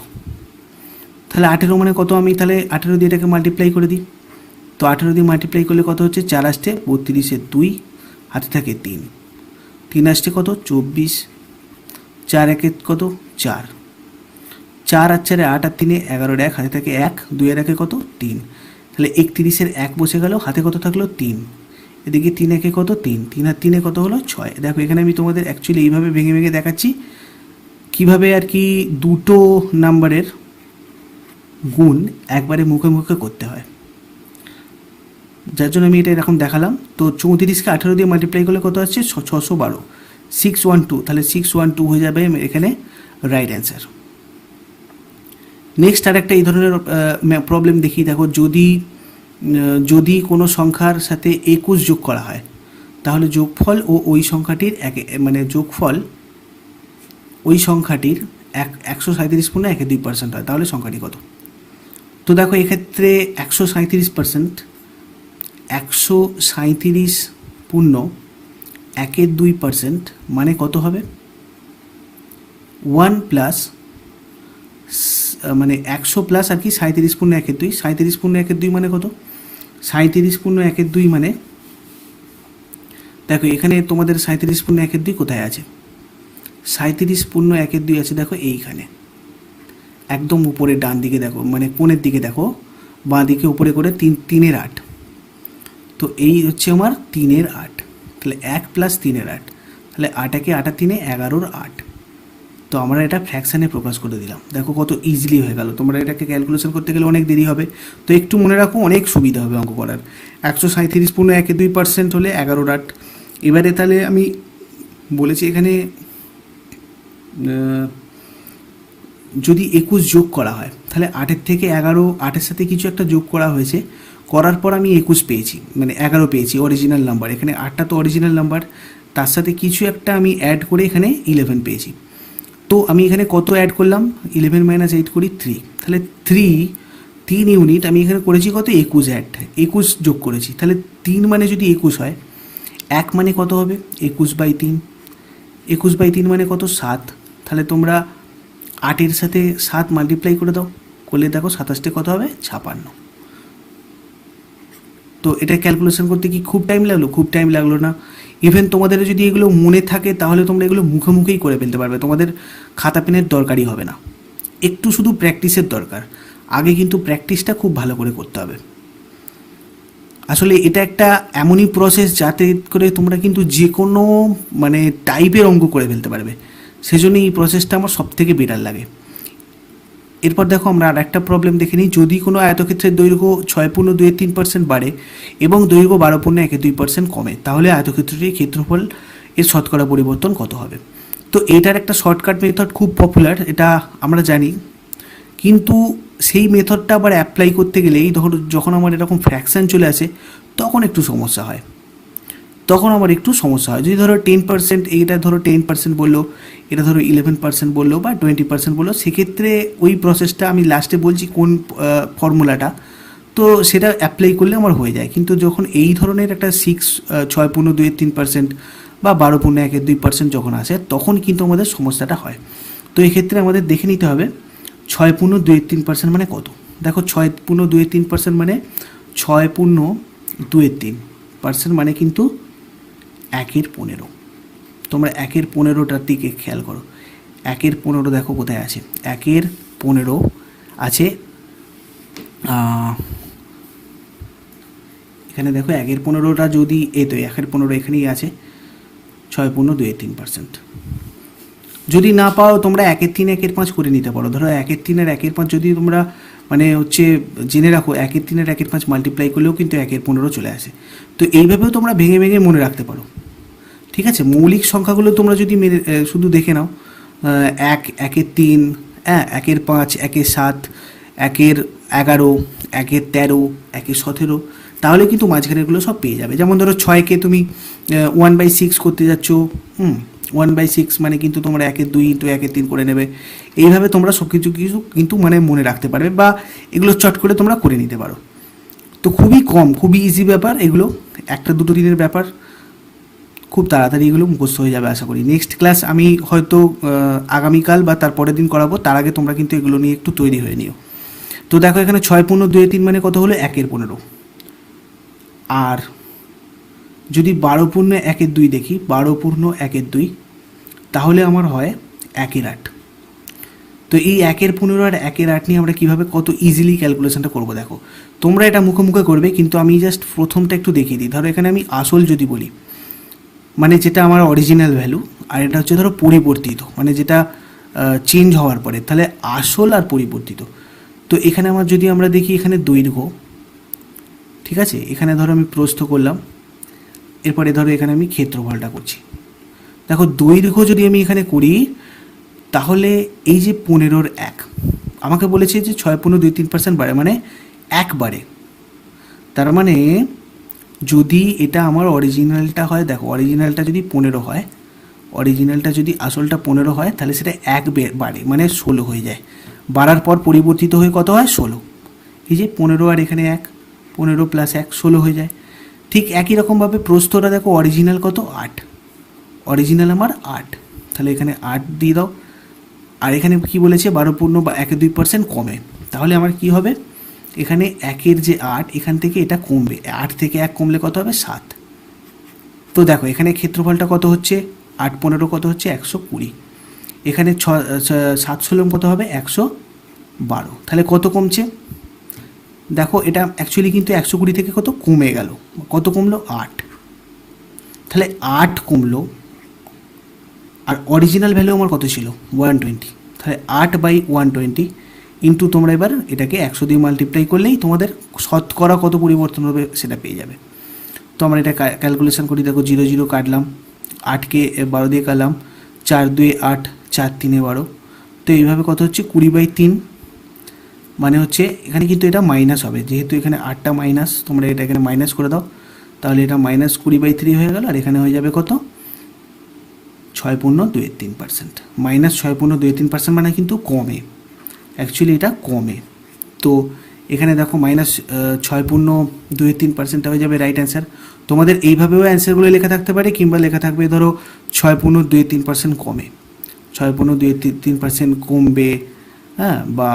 তাহলে 18 মানে কত, আমি তাহলে 18 দিয়ে এটাকে মাল্টিপ্লাই করে দিই। তো 18 দিয়ে মাল্টিপ্লাই করলে কত হচ্ছে, 4 আসছে 32 2, হাতে থাকে 3, 3 আসছে কত 24, 4 একে কত 4, 4 আর 4 8 আর 3 11, 1 হাতে থাকে 1, 2 এর একে কত 3, তাহলে 31-এর 1 বসে গেল, হাতে কত থাকলো 3, এদিকে 3 একে কত 3, 3 আর 3 কত হলো 6। দেখো এখানে আমি তোমাদের অ্যাকচুয়ালি এইভাবে ভেঙে ভেঙে দেখাচ্ছি কীভাবে আর কি দুটো নাম্বারের গুণ একবারে মুখে মুখে করতে হয়, যার জন্য আমি এটা এরকম দেখালাম। তো 34কে 18 দিয়ে মাল্টিপ্লাই করলে কত আসছে, 612, 612, তাহলে 612 হয়ে যাবে এখানে রাইট অ্যান্সার। নেক্সট আর একটা এই ধরনের প্রবলেম দেখি, দেখো যদি কোনো সংখ্যার সাথে 21 যোগ করা হয় তাহলে যোগফল ও ওই সংখ্যাটির মানে যোগফল ওই সংখ্যাটির 137.12% হয়, তাহলে সংখ্যাটি কত। তো দেখো এক্ষেত্রে 137%, 137 1/2% মানে কত হবে? 1 প্লাস মানে 100 প্লাস আর কি 37/1/2। 37/1/2 মানে কত? 37/1/2 মানে দেখো এখানে তোমাদের 37/1/2 কোথায় আছে? 37/1/2 আছে দেখো এইখানে, একদম উপরে ডান দিকে দেখো, মানে কোণের দিকে দেখো, বাঁ দিকে উপরে করে 3/8। তো এই হচ্ছে আমার 3/8। তাহলে 1 প্লাস 3/8, তাহলে 8 8 3 11/8। তো আমরা এটা ফ্র্যাকশানে প্রকাশ করে দিলাম। দেখো কত ইজিলি হয়ে গেল। তোমরা এটাকে ক্যালকুলেশন করতে গেলে অনেক দেরি হবে, তো একটু মনে রাখো, অনেক সুবিধা হবে অঙ্ক করার। 137/1/2% হলে 11/8। এবারে তাহলে আমি বলেছি এখানে যদি 21 যোগ করা হয়, তাহলে 8 থেকে 11, 8-এর সাথে কিছু একটা যোগ করা হয়েছে, করার পর আমি 21 পেয়েছি, মানে 11 পেয়েছি অরিজিনাল নাম্বার। এখানে 8টা তো অরিজিনাল নাম্বার, তার সাথে কিছু একটা আমি অ্যাড করে এখানে 11 পেয়েছি। তো আমি এখানে কত অ্যাড করলাম? 11 - 8 করি 3, তাহলে 3 ইউনিট আমি এখানে করেছি কত? 21 অ্যাড, 21 যোগ করেছি। তাহলে 3 মানে যদি 21 হয়, 1 মানে কত হবে? 21/3। 21/3 মানে কত? 7। তাহলে তোমরা 8-এর সাথে 7 মাল্টিপ্লাই করে দাও, করলে দেখো 27 কত হবে? 56। তো এটা ক্যালকুলেশন করতে কি খুব টাইম লাগলো? খুব টাইম লাগলো না। ইভেন তোমাদের যদি এগুলো মনে থাকে তাহলে তোমরা এগুলো মুখে মুখেই করে ফেলতে পারবে, তোমাদের খাতা পেনের দরকারই হবে না। একটু শুধু প্র্যাকটিসের দরকার। আগে কিন্তু প্র্যাকটিসটা খুব ভালো করে করতে হবে। আসলে এটা একটা এমনই প্রসেস যাতে করে তোমরা কিন্তু যে কোনো মানে টাইপের অঙ্ক করে ফেলতে পারবে, সেজন্য এই প্রসেসটা আমার সবথেকে বেটার লাগে। এরপর দেখো আমরা আর একটা প্রবলেম দেখে নিই। যদি কোনো আয়তক্ষেত্রের দৈর্ঘ্য 6.23% বাড়ে এবং দৈর্ঘ্য 12.12% কমে, তাহলে আয়তক্ষেত্রটির ক্ষেত্রফল এর শতকরা পরিবর্তন কত হবে? তো এটার একটা শর্টকাট মেথড খুব পপুলার, এটা আমরা জানি, কিন্তু সেই মেথডটা আবার অ্যাপ্লাই করতে গেলেই ধরো যখন আমার এরকম ফ্র্যাকশান চলে আসে তখন একটু সমস্যা হয়। যদি ধরো 10%, এইটা ধরো 10% বললো, এটা ধরো 11% বললো বা 20% বললো, সেক্ষেত্রে ওই প্রসেসটা আমি লাস্টে বলছি কোন ফর্মুলাটা, তো সেটা অ্যাপ্লাই করলে আমার হয়ে যায়। কিন্তু যখন এই ধরনের একটা 6.23% বা 12.12% যখন আসে, তখন কিন্তু আমাদের সমস্যাটা হয়। তো এক্ষেত্রে আমাদের দেখে নিতে হবে 6.23% মানে কত। দেখো 6.23% মানে 6.23% মানে কিন্তু 1/15। তোমরা 1/15টার দিকে খেয়াল করো। 1/15 দেখো কোথায় আছে? 1/15 আছে এখানে দেখো। 1/15টা যদি তো 1/15 এখানেই আছে, 6.23%। যদি না পাও তোমরা 1/3 1/5 করে নিতে পারো। ধরো 1/3 আর 1/5 যদি তোমরা মানে হচ্ছে জেনে রাখো, 1/3 আর 1/5 মাল্টিপ্লাই করলেও কিন্তু 1/15 চলে আসে। তো এইভাবেও তোমরা ভেঙে ভেঙে মনে রাখতে পারো। ঠিক আছে, মৌলিক সংখ্যাগুলো তোমরা যদি শুধু দেখে নাও, 1, 1/3, 1/5, 1/7, 1/11, 1/13, 1/17, তাহলে কিন্তু মাঝখানেরগুলো সব পেয়ে যাবে। যেমন ধরো 6কে তুমি 1/6 করতে যাচ্ছ, 1/6 মানে কিন্তু তোমরা 1/2 × 1/3 করে নেবে। এইভাবে তোমরা সব কিছু কিন্তু মানে মনে রাখতে পারবে, বা এগুলো চট করে তোমরা করে নিতে পারো। তো খুবই ইজি ব্যাপার এগুলো, 1-2 দিনের ব্যাপার, খুব তাড়াতাড়ি এগুলো মুখস্থ হয়ে যাবে আশা করি। নেক্সট ক্লাস আমি হয়তো আগামীকাল বা তার পরের দিন করাবো, তার আগে তোমরা কিন্তু এগুলো নিয়ে একটু তৈরি হয়ে নিও। তো দেখো এখানে 6.23 মানে কত হলো? 1/15। আর যদি 12.1/2 দেখি, 12.1/2, তাহলে আমার হয় 1/8। তো এই 1/15 আর 1/8 নিয়ে আমরা কীভাবে কত ইজিলি ক্যালকুলেশনটা করবো দেখো। তোমরা এটা মুখে মুখে করবে, কিন্তু আমি জাস্ট প্রথমটা একটু দেখিয়ে দিই। ধরো এখানে আমি আসল যদি বলি, মানে যেটা আমার অরিজিনাল ভ্যালু, আর এটা হচ্ছে ধরো পরিবর্তিত, মানে যেটা চেঞ্জ হওয়ার পরে, তাহলে আসল আর পরিবর্তিত। তো এখানে আমার যদি আমরা দেখি এখানে দৈর্ঘ্য, ঠিক আছে, এখানে ধরো আমি প্রস্থ করলাম, এরপরে ধরো এখানে আমি ক্ষেত্রফলটা করছি। দেখো দৈর্ঘ্য যদি আমি এখানে করি, তাহলে এই যে 15-র 1 আমাকে বলেছে যে 6.23% বাড়ে, মানে 1 বাড়ে। তার মানে যদি এটা আমার অরিজিনালটা হয়, দেখো অরিজিনালটা যদি 15 হয়, অরিজিনালটা যদি আসলটা 15 হয়, তাহলে সেটা 1 বাড়ে, মানে 16 হয়ে যায়। বাড়ার পর পরিবর্তিত হয়ে কত হয়? 16। এই যে 15 আর এখানে 1, 15 + 1 16 হয়ে যায়। ঠিক একই রকমভাবে প্রস্থটা দেখো, অরিজিনাল কত? 8, অরিজিনাল আমার 8, তাহলে এখানে 8 দিয়ে দাও। আর এখানে কি বলেছে 12 পূর্ণ বা 1-2% কমে, তাহলে আমার কি হবে এখানে 1-এর যে 8 এখান থেকে এটা কমবে, 8 থেকে 1 কমলে কত হবে 7। তো দেখো এখানে ক্ষেত্রফলটা কত হচ্ছে 8-15 কত হচ্ছে 120, এখানে 7-16 কত হবে 112, তাহলে কত কমছে দেখো এটা অ্যাকচুয়ালি কিন্তু 120 থেকে কত কমে গেল, কত কমলো 8, তাহলে 8 কমলো। আর অরিজিনাল ভ্যালু আমার কত ছিল 120, তাহলে 8/120 ইন্টু তোমরা এবার এটাকে 100 দিয়ে মাল্টিপ্লাই করলেই তোমাদের শতকরা কত পরিবর্তন হবে সেটা পেয়ে যাবে। তো আমরা এটা ক্যালকুলেশন করি, দেখো 0 0 কাটলাম, 8কে 12 দিয়ে কাটলাম, 4-2 8, 4-3 12, তো এইভাবে কত হচ্ছে 20/3, মানে হচ্ছে এখানে কিন্তু এটা মাইনাস হবে, যেহেতু এখানে 8টা মাইনাস, তোমরা এটা এখানে মাইনাস করে দাও, তাহলে এটা -20/3 হয়ে গেল। আর এখানে হয়ে যাবে কত 6.23%, -6.23% মানে কিন্তু কমে, অ্যাকচুয়ালি এটা কমে। তো এখানে দেখো -6.23% হয়ে যাবে রাইট অ্যান্সার। তোমাদের এইভাবেও অ্যান্সারগুলো লেখা থাকতে পারে, কিংবা লেখা থাকবে ধরো 6.23% কমে, 6.23% কমবে, হ্যাঁ, বা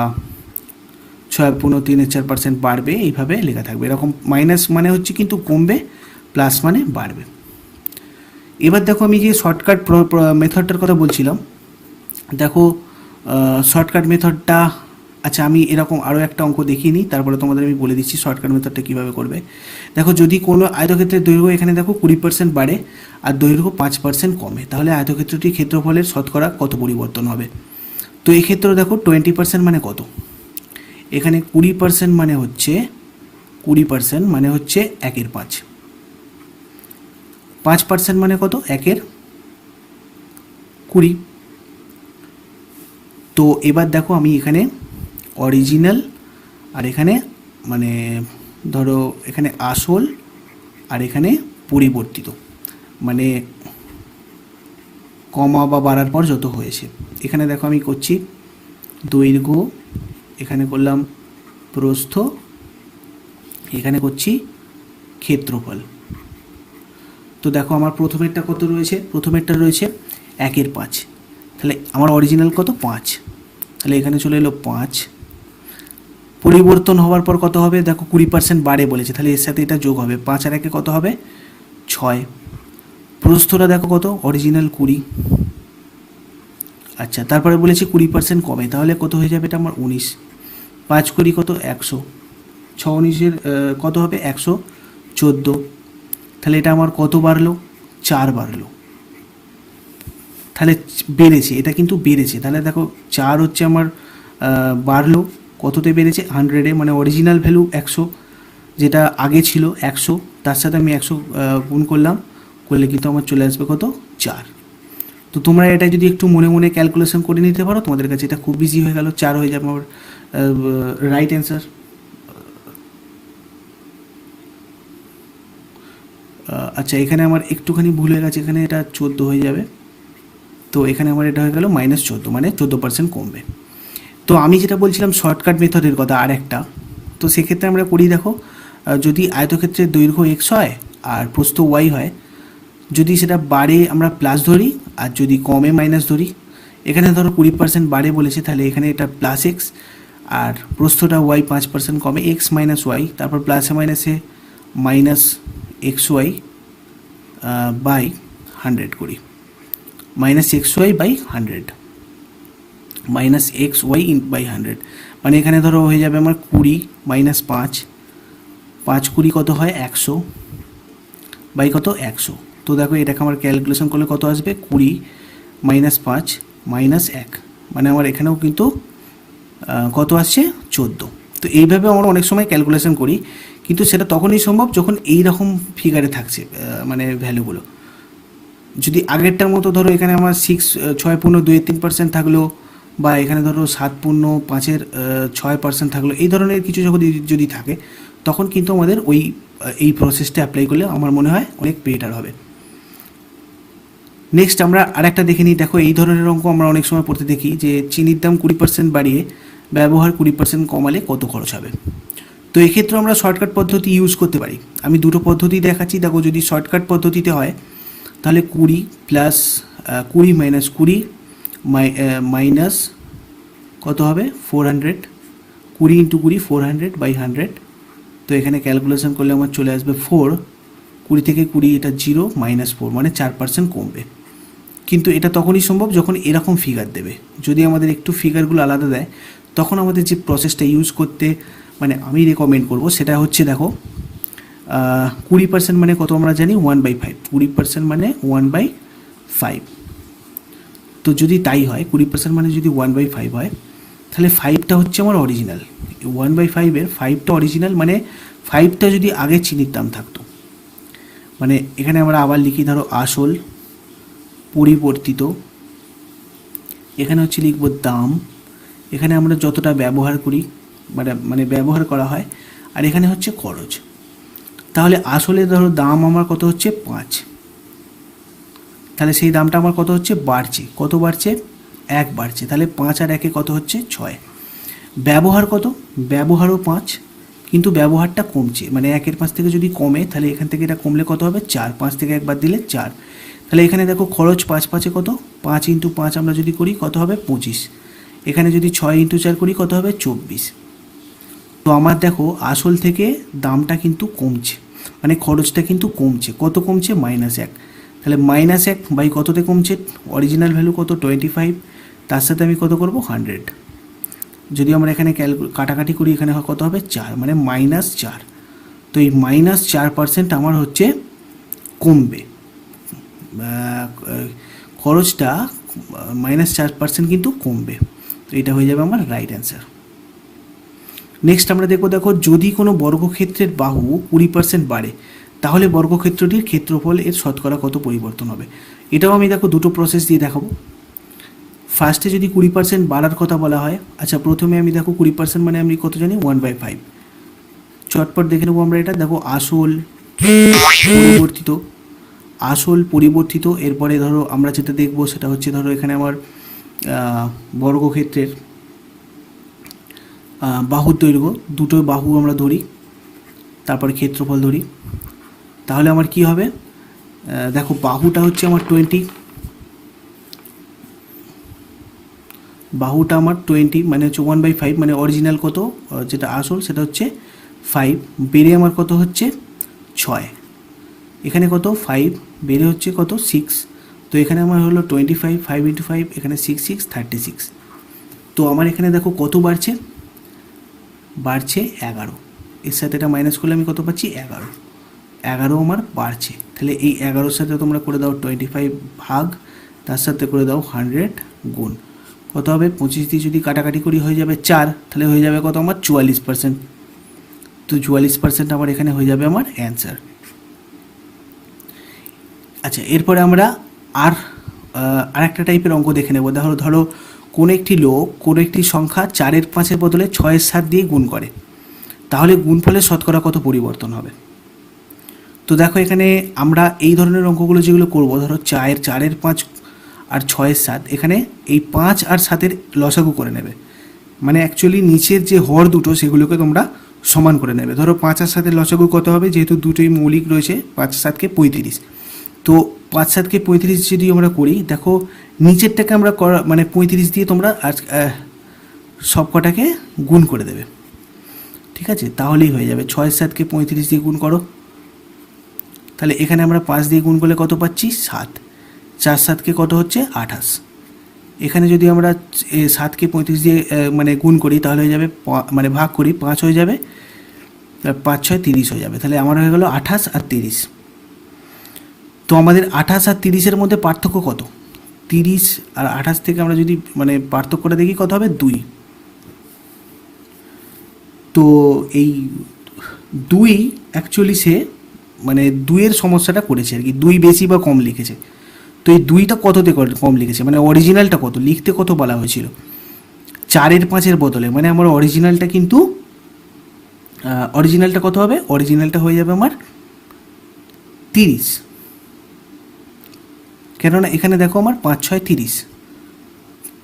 6.34% বাড়বে, এইভাবে লেখা থাকবে। এরকম মাইনাস মানে হচ্ছে কিন্তু কমবে, প্লাস মানে বাড়বে। এবার দেখো আমি যে শর্টকাট মেথডটার কথা বলছিলাম, দেখো শর্টকাট মেথডটা, আচ্ছা আমি এরকম আরও একটা অঙ্ক দেখিয়ে নিই, তারপরে তোমাদের আমি বলে দিচ্ছি শর্টকাট মেথডটা কীভাবে করবে। দেখো যদি কোনো আয়তক্ষেত্রের দৈর্ঘ্য এখানে দেখো 20% বাড়ে আর দৈর্ঘ্য 5% কমে, তাহলে আয়তক্ষেত্রটির ক্ষেত্রফলের শতকরা কত পরিবর্তন হবে। তো এই ক্ষেত্রে দেখো 20% মানে কত, এখানে 20% মানে হচ্ছে 20% মানে হচ্ছে 1/5, 5% মানে কত 1/20। তো এবার দেখো আমি এখানে অরিজিনাল আর এখানে মানে ধরো এখানে আসল আর এখানে পরিবর্তিত, মানে কমা বা বাড়ার পর যত হয়েছে, এখানে দেখো আমি করছি দৈর্ঘ্য, এখানে করলাম প্রস্থ, এখানে করছি ক্ষেত্রফল। তো দেখো আমার প্রথমেরটা কত রয়েছে, প্রথমেরটা রয়েছে 1/5, তাহলে আমার অরিজিনাল কত 5, তাহলে এখানে চলে এলো 5, পরিবর্তন হওয়ার পর কত হবে দেখো 20% বাড়ে বলেছে, তাহলে এর সাথে এটা যোগ হবে, 5 আর 1 কত হবে 6, প্রস্থটা দেখো কত অরিজিনাল 20, আচ্ছা তারপরে বলেছে 20% কমে, তাহলে কত হয়ে যাবে এটা আমার 19, 5-20 কত 100, 6-19 কত হবে 114, তাহলে এটা আমার কত বাড়লো 4 বাড়লো, তাহলে বেড়েছে, এটা কিন্তু বেড়েছে, তাহলে দেখো 4 হচ্ছে আমার বাড়লো কততে বেড়েছে 100-এ, মানে অরিজিনাল ভ্যালু 100 যেটা আগে ছিল 100, তার সাথে আমি 100 গুণ করলাম, করলে কিন্তু আমার চলে আসবে কত 4। তো তোমরা এটা যদি একটু মনে মনে ক্যালকুলেশন করে নিতে পারো, তোমাদের কাছে এটা খুব ইজি হয়ে গেল, 4 হয়ে যাবে আমার রাইট অ্যান্সার। আচ্ছা এখানে আমার একটুখানি ভুল হয়ে গেছে, এখানে এটা 14 হয়ে যাবে, তো এখানে আমার এটা হয়ে গেল -14, মানে 14% কমবে। তো আমি যেটা বলছিলাম শর্টকাট মেথডের কথা আর একটা, তো সেক্ষেত্রে আমরা করি দেখো, যদি আয়তক্ষেত্রের দৈর্ঘ্য x হয় আর প্রস্থ y হয়, যদি সেটা বাড়ে আমরা প্লাস ধরি আর যদি কমে মাইনাস ধরি, এখানে ধরো 20% বাড়ে বলেছে, তাহলে এখানে এটা +x, আর প্রস্থটা y 5% কমে x - y, তারপর প্লাসে মাইনাসে -xy বাই 100 করি, -xy/100, -xy/100, মানে এখানে ধরো হয়ে যাবে আমার 20 - 5, 5-20 কত হয় 100 বাই কত 100। তো দেখো এটাকে আমার ক্যালকুলেশন করলে কত আসবে 20 - 5 - 1, মানে আমার এখানেও কিন্তু কত আসছে 14। তো এইভাবে আমরা অনেক সময় ক্যালকুলেশন করি, কিন্তু সেটা তখনই সম্ভব যখন এই রকম ফিগারে থাকছে মানে ভ্যালুগুলো। যদি আগেরটার মতো ধরো এখানে আমার 6.23% থাকলো, বা এখানে ধরো 7.5-এর 6% থাকলো, এই ধরনের কিছু যখন যদি থাকে, তখন কিন্তু আমাদের এই প্রসেসটা অ্যাপ্লাই করলে আমার মনে হয় অনেক বেটার হবে। নেক্সট আমরা আরেকটা দেখে নিই। দেখো এই ধরনের অঙ্ক আমরা অনেক সময় পড়তে দেখি যে চিনির দাম 20% বাড়িয়ে ব্যবহার 20% কমালে কত খরচ হবে। তো এক্ষেত্রে আমরা শর্টকাট পদ্ধতি ইউজ করতে পারি। আমি দুটো পদ্ধতি দেখাচ্ছি। দেখো যদি শর্টকাট পদ্ধতিতে হয় তাহলে 20 প্লাস 20 মাইনাস 20 মাইনাস কত হবে 400, 20 ইন্টু 20 400 বাই 100। তো এখানে ক্যালকুলেশন করলে আমার চলে আসবে 4, 20 থেকে 20 এটা 0 মাইনাস 4 মানে 4% কমবে। কিন্তু এটা তখনই সম্ভব যখন এরকম ফিগার দেবে। যদি আমাদের একটু ফিগারগুলো আলাদা দেয় তখন আমাদের যে প্রসেসটা ইউজ করতে মানে আমি রেকমেন্ড করব সেটা হচ্ছে দেখো 20% মানে কত আমরা জানি 1/5, 20% মানে 1/5। তো যদি তাই হয় 20% মানে যদি 1/5 হয় তাহলে 5টা হচ্ছে আমার অরিজিনাল, 1/5-এর 5টা অরিজিনাল, মানে 5টা যদি আগে চিনির দাম থাকতো, মানে এখানে আমরা আবার লিখি ধরো আসল পরিবর্তিত, এখানে হচ্ছে লিখব দাম, এখানে আমরা যতটা ব্যবহার করি মানে ব্যবহার করা হয়, আর এখানে হচ্ছে খরচ। তাহলে আসলে ধরো দাম আমার কত হচ্ছে 5, তাহলে সেই দামটা আমার কত হচ্ছে বাড়ছে, কত বাড়ছে 1 বাড়ছে, তাহলে 5 আর 1 কত হচ্ছে 6। ব্যবহার কত, ব্যবহারও 5 কিন্তু ব্যবহারটা কমছে, মানে 1-এর 5 থেকে যদি কমে তাহলে এখান থেকে এটা কমলে কত হবে 4, 5 থেকে 1 বাদ দিলে 4। তাহলে এখানে দেখো খরচ 5 5-এ কত 5 ইন্টু 5 আমরা যদি করি কত হবে 25, এখানে যদি 6 ইন্টু 4 করি কত হবে 24। তো আমার দেখো আসল থেকে দামটা কিন্তু কমছে, মানে খরচটা কিন্তু কমছে, কত কমছে -1। তাহলে -1 বাই কততে কমছে, অরিজিনাল ভ্যালু কত 25, তার সাথে আমি কত করব 100। যদি আমরা এখানে কাটাকাটি করি এখানে কত হবে 4, মানে -4। তো এই -4% আমার হচ্ছে কমবে, খরচটা -4% কিন্তু কমবে। তো এটা হয়ে যাবে আমার রাইট অ্যান্সার। নেক্সট আমরা দেখো যদি কোনো বর্গক্ষেত্রের বাহু 20% বাড়ে তাহলে বর্গক্ষেত্রটির ক্ষেত্রফল এর শতকরা কত পরিবর্তন হবে। এটাও আমি দুটো প্রসেস দিয়ে দেখাবো। ফার্স্টে যদি 20% বাড়ার কথা বলা হয়, আচ্ছা প্রথমে আমি 20% মানে আমি কত জানি 1/5, চটপট দেখে নেবো আমরা এটা। দেখো আসল পরিবর্তিত, আসল পরিবর্তিত, এরপরে ধরো আমরা যেটা দেখবো সেটা হচ্ছে ধরো এখানে আমার বর্গক্ষেত্রের বাহুর দৈর্ঘ্য, দুটো বাহু আমরা ধরি, তারপরে ক্ষেত্রফল ধরি। তাহলে আমার কি হবে, দেখো বাহুটা হচ্ছে আমার 20, বাহুটা আমার 20 মানে হচ্ছে 1/5, মানে অরিজিনাল কত যেটা আসল সেটা হচ্ছে 5, বেড়ে আমার কত হচ্ছে 6, এখানে কত 5 বেড়ে হচ্ছে কত 6। তো এখানে আমার হলো 25, 5 ইন্টু 5 এখানে 6 6 36। তো আমার এখানে দেখো কত বাড়ছে, বাড়ছে 11, এর সাথে এটা মাইনাস করলে আমি কত পাচ্ছি 11 আমার বাড়ছে। তাহলে এই 11-র সাথে তোমরা করে দাও 25 ভাগ, তার সাথে করে দাও 100 গুণ, কত হবে 25 দিয়ে যদি কাটাকাটি করি হয়ে যাবে 4, তাহলে হয়ে যাবে কত আমার 44%। তো 44% আমার এখানে হয়ে যাবে আমার অ্যান্সার। আচ্ছা এরপরে আমরা আরেকটা টাইপের অঙ্ক দেখে নেব। ধরো কোনো একটি লোক কোনো একটি সংখ্যা 4-এর 5-এর বদলে 6-এর 7 দিয়ে গুণ করে, তাহলে গুণফলের শতকরা কত পরিবর্তন হবে। তো দেখো এখানে আমরা এই ধরনের অঙ্কগুলো যেগুলো করব, ধরো 4-এর 5 আর 6-এর 7, এখানে এই 5 আর 7-এর লসাগু করে নেবে, মানে অ্যাকচুয়ালি নিচের যে হর দুটো সেগুলোকে তোমরা সমান করে নেবে। ধরো 5 আর 7-এর লসাগু কত হবে, যেহেতু দুটোই মৌলিক রয়েছে, 5 7-কে 35, তো 5 7-কে 35 যদি আমরা করি, দেখো নিচেরটাকে আমরা মানে 35 দিয়ে তোমরা সব কটাকে গুণ করে দেবে, ঠিক আছে, তাহলেই হয়ে যাবে। 6 7-কে 35 দিয়ে গুণ করো, তাহলে এখানে আমরা 5 দিয়ে গুণ করলে কত পাচ্ছি 7, 4 7-কে কত হচ্ছে 28। এখানে যদি আমরা 7-কে 35 দিয়ে মানে গুণ করি তাহলে হয়ে যাবে, মানে ভাগ করি 5 হয়ে যাবে, 5 6 30 হয়ে যাবে। তাহলে আমার হয়ে গেল 28 আর 30। তো আমাদের 28 আর 30-এর মধ্যে পার্থক্য কত, 30 আর 28 থেকে আমরা যদি মানে পার্থক্যটা দেখি কত হবে 2। তো এই 2 অ্যাকচুয়ালি সে মানে 2-এর সমস্যাটা করেছে আর কি, 2 বেশি বা কম লিখেছে। তো এই 2টা কততে কম লিখেছে, মানে অরিজিনালটা কত লিখতে কত বলা হয়েছিল 4-এর 5-এর বদলে, মানে আমার অরিজিনালটা কিন্তু অরিজিনালটা কত হবে, অরিজিনালটা হয়ে যাবে আমার 30, কেননা এখানে দেখো আমার 5 6 30,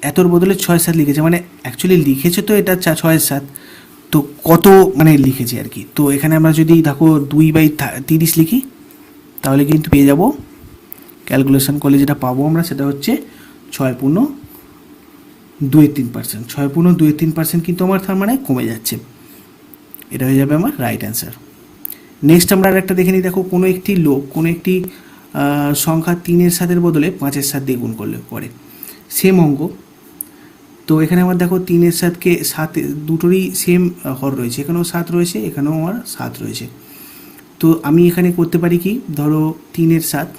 এতর বদলে 6 7 লিখেছে, মানে অ্যাকচুয়ালি লিখেছে তো এটা 6 7, তো কত মানে লিখেছে আর কি। তো এখানে আমরা যদি দেখো 2/30 লিখি তাহলে কিন্তু পেয়ে যাব ক্যালকুলেশন করলে যেটা পাবো আমরা সেটা হচ্ছে 6.23%। 6.23% কিন্তু আমার তার মানে কমে যাচ্ছে, এটা হয়ে যাবে আমার রাইট অ্যান্সার। নেক্সট আমরা আর একটা দেখে নিই। দেখো কোনো একটি লোক কোনো একটি সংখ্যা 3-এর সাথের বদলে 5-এর সাথে দিয়ে গুণ করলে পরে সেম অঙ্ক। তো এখানে আমার দেখো 3-এর সাথে 7 দুটোরই সেম হর রয়েছে, এখানেও 7 রয়েছে, এখানেও আমার 7 রয়েছে। তো আমি এখানে করতে পারি কি, ধরো 3-এর 7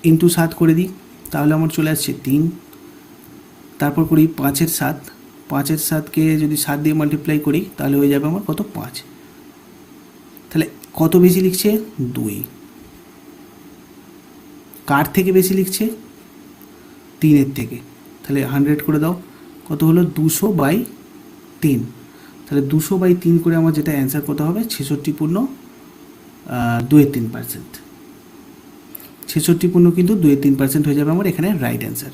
ইন্টু 7 করে দিই, তাহলে আমার চলে আসছে 3। তারপর করি 5-এর 7, 5-এর 7কে যদি 7 দিয়ে মাল্টিপ্লাই করি তাহলে হয়ে যাবে আমার কত, 5। তাহলে কত বেশি লিখছে, 2। কার থেকে বেশি লিখছে, 3-এর থেকে। তাহলে 100 করে দাও, কত হলো, 200/3। তাহলে 200/3 করে আমার যেটা অ্যান্সার কত হবে, 66.23%। 66 কিন্তু 2.3% হয়ে যাবে আমার এখানে রাইট অ্যান্সার।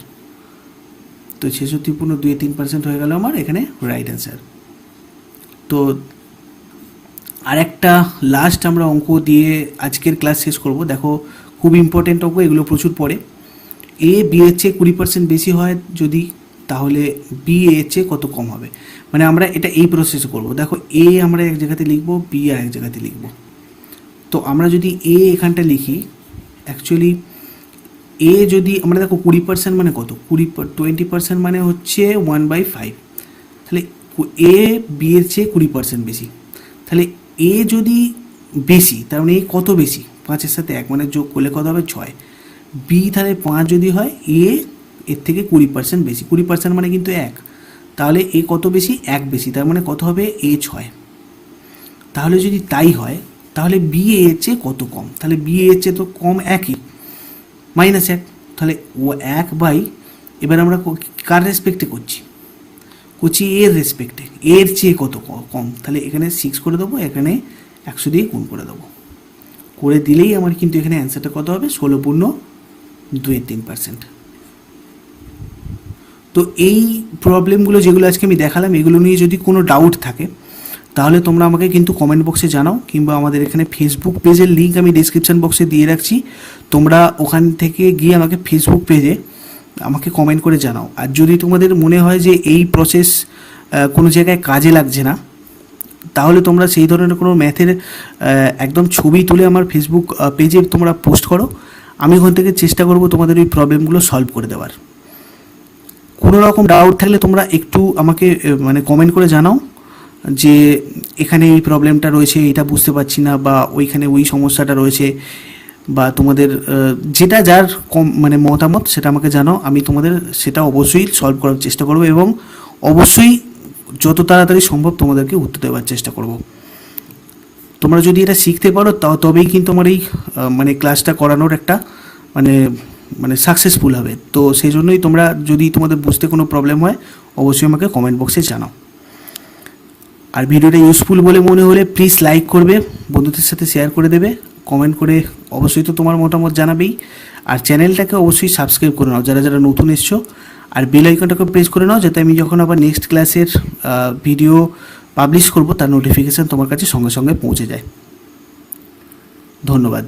তো 66.23% হয়ে গেল আমার এখানে রাইট অ্যান্সার। তো আরেকটা লাস্ট আমরা অঙ্ক দিয়ে আজকের ক্লাস শেষ করব। দেখো খুব ইম্পর্টেন্ট অঙ্ক, এগুলো প্রচুর পড়ে। এ বি এর চেয়ে 20% বেশি হয় যদি, তাহলে বি এর চেয়ে কত কম হবে। মানে আমরা এটা এই প্রসেসে করব। দেখো এ আমরা এক জায়গাতে লিখবো, বি আর এক জায়গাতে লিখব। তো আমরা যদি এ এখানটা লিখি, অ্যাকচুয়ালি এ যদি আমরা দেখো 20% মানে কত, 20% মানে হচ্ছে 1/5। তাহলে এ বি এর চেয়ে 20% বেশি। তাহলে এ যদি বেশি, তার মানে এ কত বেশি, 5-এর সাথে 1 মানে যোগ করলে কত হবে, 6। বি তাহলে 5 যদি হয়, এ এর থেকে 20% বেশি। 20% মানে কিন্তু 1, তাহলে এ কত বেশি, 1 বেশি, তার মানে কত হবে, এ 6। তাহলে যদি তাই হয়, তাহলে বি এর চেয়ে কত কম, তাহলে বি এর চেয়ে তো কম 1ই, -1। তাহলে ও 1 এবার আমরা কার রেসপেক্টে করছি, এর রেসপেক্টে, এর চেয়ে কত কম। তাহলে এখানে 6 করে দেবো, এখানে 100 দিয়ে গুণ করে দেবো, করে দিলেই আমার কিন্তু এখানে অ্যান্সারটা কত হবে, 16.23%। তো এই প্রবলেমগুলো যেগুলো আজকে আমি দেখালাম, এগুলো নিয়ে যদি কোনো ডাউট থাকে তাহলে তোমরা আমাকে কিন্তু কমেন্ট বক্সে জানাও, কিংবা আমাদের এখানে ফেসবুক পেজের লিঙ্ক আমি ডিসক্রিপশান বক্সে দিয়ে রাখছি, তোমরা ওখান থেকে গিয়ে আমাকে ফেসবুক পেজে আমাকে কমেন্ট করে জানাও। আর যদি তোমাদের মনে হয় যে এই প্রসেস কোনো জায়গায় কাজে লাগছে না, তাহলে তোমরা সেই ধরনের কোনো ম্যাথের একদম ছবি তুলে আমার ফেসবুক পেজে তোমরা পোস্ট করো, আমি ওখান থেকে চেষ্টা করব তোমাদের ওই প্রবলেমগুলো সলভ করে দেওয়ার। কোনো রকম ডাউট থাকলে তোমরা একটু আমাকে মানে কমেন্ট করে জানাও যে এখানে এই প্রবলেমটা রয়েছে, এটা বুঝতে পারছি না, বা ওইখানে ওই সমস্যাটা রয়েছে, বা তোমাদের যেটা যার মানে মতামত সেটা আমাকে জানাও, আমি তোমাদের সেটা অবশ্যই সলভ করার চেষ্টা করব, এবং অবশ্যই যত তাড়াতাড়ি সম্ভব তোমাদেরকে উত্তর দেওয়ার চেষ্টা করব। তোমরা যদি এটা শিখতে পারো তবেই কিন্তু আমার এই মানে ক্লাসটা করানোর একটা মানে সাকসেসফুল হবে। তো সেই জন্যই তোমরা যদি তোমাদের বুঝতে কোনো প্রবলেম হয় অবশ্যই আমাকে কমেন্ট বক্সে জানাও। আর ভিডিওটা ইউজফুল বলে মনে হলে প্লিজ লাইক করবে, বন্ধুদের সাথে শেয়ার করে দেবে, কমেন্ট করে অবশ্যই তো তোমার মতামত জানাবেই। আর চ্যানেলটাকে অবশ্যই সাবস্ক্রাইব করে নাও যারা যারা নতুন এসছো, আর বেল আইকনটাকে প্রেস করে নাও, যাতে আমি যখন আবার নেক্সট ক্লাসের ভিডিও পাবলিশ করব তার নোটিফিকেশান তোমার কাছে সঙ্গে সঙ্গে পৌঁছে যায়। ধন্যবাদ।